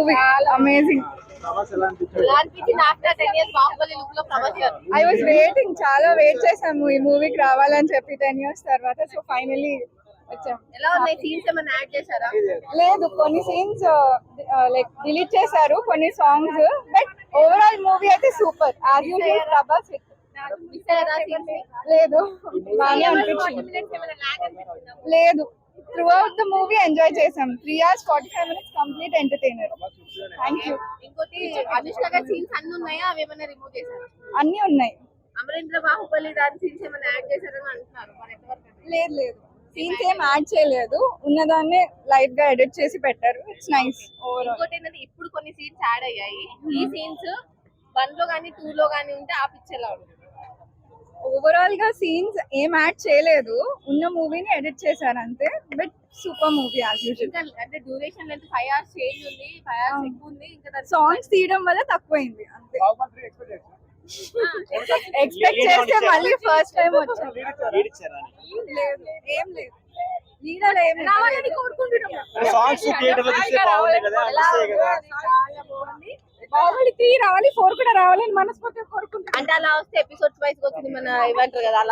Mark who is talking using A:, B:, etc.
A: Movie amazing. I was waiting, చాలా wait చేసాము ఈ మూవీకి రావాలని చెప్పి 10 years తర్వాత. సో ఫైనలీ వచ్చాం.
B: ఎలా ఉన్నాయి సీన్స్ ఏమైనా యాడ్ చేశారా?
A: లేదు, కొన్ని సీన్స్ లైక్ డిలీట్ చేశారు, కొన్ని సాంగ్స్. బట్ ఓవరాల్ మూవీ అయితే super. As usual Prabhas hit. లేదు, బాగా అనిపించింది. లేదు, through out the movie enjoy చేసాం. 3 hours 45 minutes complete entertainer. Thank you.
B: ఇంకోటి అనుష్క గారి సీన్స్ అన్ని ఉన్నాయా, అవి ఏమైనా రిమూవ్ చేశారా?
A: అన్ని ఉన్నాయి.
B: అమరేంద్ర బాహుబలి దాని సీన్స్ ఏమైనా యాడ్ చేశారని అంటున్నారు, మరి ఎంతవరకు?
A: లేదు లేదు, సీన్స్ ఏం యాడ్ చేయలేదు, ఉన్నదాన్ని లైట్ గా ఎడిట్ చేసి పెట్టారు. It's nice overall.
B: ఇంకోటి ఏంటంటే ఇప్పుడు కొన్ని సీన్స్ యాడ్ అయ్యాయి. ఈ సీన్స్ 1 లో కానీ 2 లో కానీ ఉంటే ఆ పిక్చర్ లా ఉంటుంది.
A: ఓవరాల్ గా సీన్స్ ఏం యాడ్ చేయలేదు, ఉన్న మూవీని ఎడిట్ చేశారు అంతే. But super movie as usual.
B: ఇంకా అంటే డ్యూరేషన్ లెంత్ 5 hours చేంజ్ ఉంది, 5 hours ఎక్కువ ఉంది. ఇంకా
A: సాంగ్స్ తీయడం వల్ల తక్కువైంది అంతే. ఎక్స్పెక్ట్ చేస్తే మళ్ళీ ఫస్ట్ టైం వచ్చాం. లేదు, ఏం లేదు, లీడర్ ఏం
B: రావాలని కోరుకుంటున్నాం.
C: సాంగ్స్ థియేటర్ లో చూస్తే బాగుంది కదా, అనిపిస్తాయి కదా.
B: చాలా బాగుంది.
A: బాహుబలి 3 రావాలి, 4 కూడా రావాలని మనస్ఫూర్తిగా కోరుకుంటున్నాం.
B: అంటే అలా వస్తే ఎపిసోడ్స్ వైస్ వచ్చింది మన ఇవ్వంటారు కదా, అలా